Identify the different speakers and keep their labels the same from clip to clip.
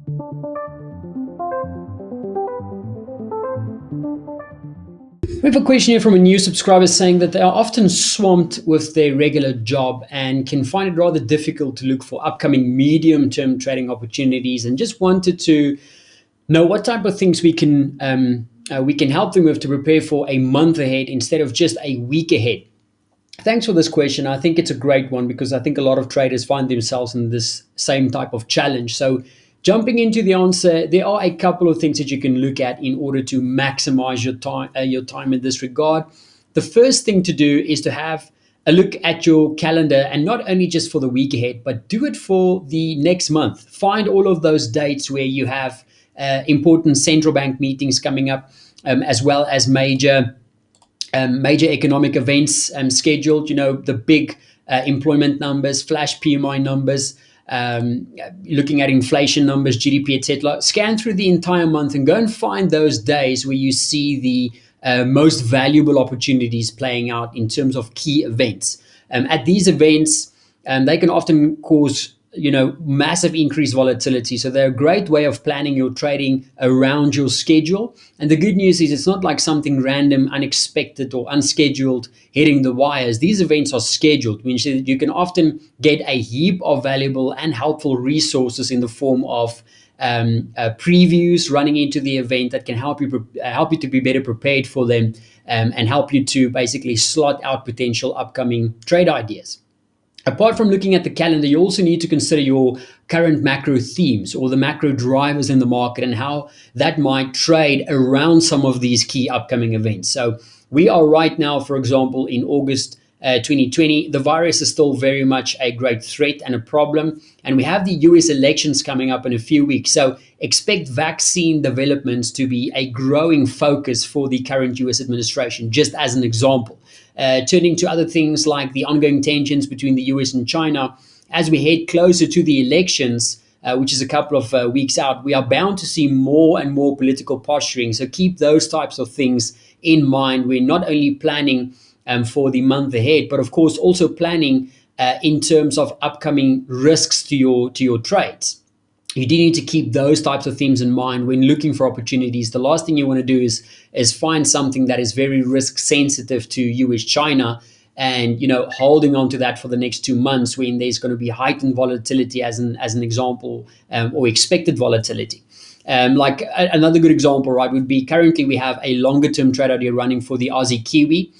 Speaker 1: We have a question here from a new subscriber saying that they are often swamped with their regular job and can find it rather difficult to look for upcoming medium term trading opportunities, and just wanted to know what type of things we can help them with to prepare for a month ahead instead of just a week ahead. Thanks for this question. I think it's a great one because I think a lot of traders find themselves in this same type of challenge. So, jumping into the answer, there are a couple of things that you can look at in order to maximize your time in this regard. The first thing to do is to have a look at your calendar, and not only just for the week ahead, but do it for the next month. Find all of those dates where you have important central bank meetings coming up, as well as major economic events scheduled. You know, the big employment numbers, flash PMI numbers, looking at inflation numbers, GDP, etc. Scan through the entire month and go and find those days where you see the most valuable opportunities playing out in terms of key events. At these events, they can often cause massive increased volatility, so they're a great way of planning your trading around your schedule. And the good news is it's not like something random, unexpected, or unscheduled hitting the wires. These events are scheduled, which means that you can often get a heap of valuable and helpful resources in the form of previews running into the event that can help you to be better prepared for them, and help you to basically slot out potential upcoming trade ideas. Apart from looking at the calendar, you also need to consider your current macro themes or the macro drivers in the market and how that might trade around some of these key upcoming events. So we are right now, for example, in August 2020. The virus is still very much a great threat and a problem. And we have the US elections coming up in a few weeks. So expect vaccine developments to be a growing focus for the current US administration, just as an example. Turning to other things like the ongoing tensions between the US and China, as we head closer to the elections, which is a couple of weeks out, we are bound to see more and more political posturing. So keep those types of things in mind. We're not only planning for the month ahead, but of course also planning in terms of upcoming risks to your trades. You do need to keep those types of themes in mind when looking for opportunities. The last thing you want to do is find something that is very risk sensitive to US China, and holding on to that for the next 2 months when there's going to be heightened volatility as an example, or expected volatility. Another good example, right, would be currently we have a longer term trade idea running for the Aussie Kiwi,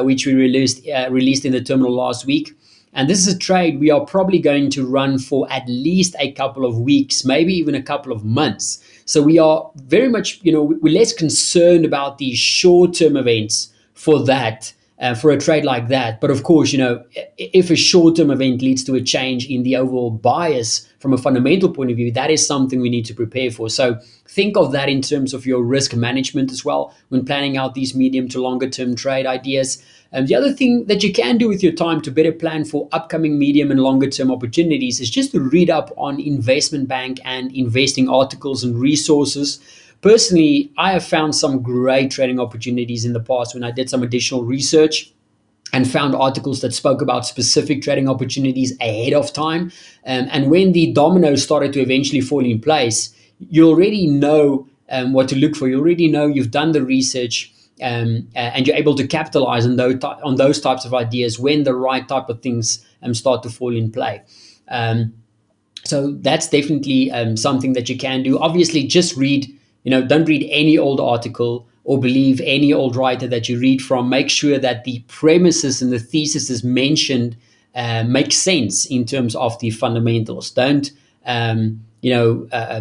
Speaker 1: which we released in the terminal last week. And this is a trade we are probably going to run for at least a couple of weeks, maybe even a couple of months. So we are very much, we're less concerned about these short-term events for that, for a trade like that. But of course, if a short-term event leads to a change in the overall bias from a fundamental point of view, that is something we need to prepare for. So think of that in terms of your risk management as well when planning out these medium to longer term trade ideas. And the other thing that you can do with your time to better plan for upcoming medium and longer term opportunities is just to read up on investment bank and investing articles and resources. Personally, I have found some great trading opportunities in the past when I did some additional research and found articles that spoke about specific trading opportunities ahead of time. And when the dominoes started to eventually fall in place, you already know what to look for. You already know you've done the research, and you're able to capitalize on those types of ideas when the right type of things start to fall in play. So that's definitely something that you can do. Obviously, just read, don't read any old article or believe any old writer that you read from. Make sure that the premises and the theses mentioned make sense in terms of the fundamentals. Don't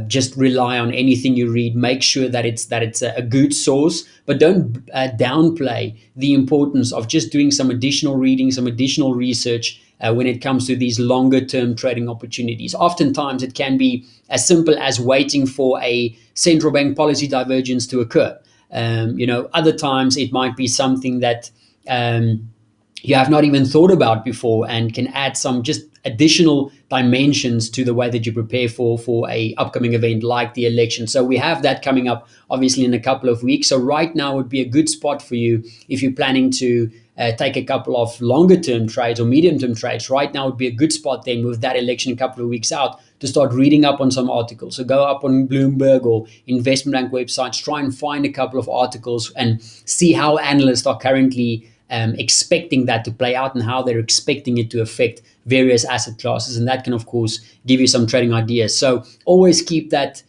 Speaker 1: just rely on anything you read. Make sure that it's a good source, but don't downplay the importance of just doing some additional reading, some additional research when it comes to these longer term trading opportunities. Oftentimes, it can be as simple as waiting for a central bank policy divergence to occur. Other times it might be something that you have not even thought about before and can add some just additional dimensions to the way that you prepare for a upcoming event like the election. So we have that coming up obviously in a couple of weeks. So right now would be a good spot for you if you're planning to take a couple of longer term trades or medium term trades, right now would be a good spot then with that election a couple of weeks out to start reading up on some articles. So go up on Bloomberg or investment bank websites, try and find a couple of articles and see how analysts are currently expecting that to play out and how they're expecting it to affect various asset classes. And that can, of course, give you some trading ideas. So always keep that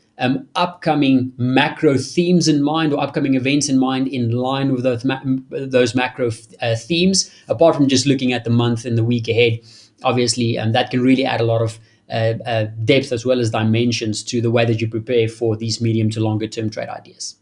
Speaker 1: upcoming macro themes in mind or upcoming events in mind in line with those macro themes, apart from just looking at the month and the week ahead. Obviously, that can really add a lot of depth as well as dimensions to the way that you prepare for these medium to longer term trade ideas.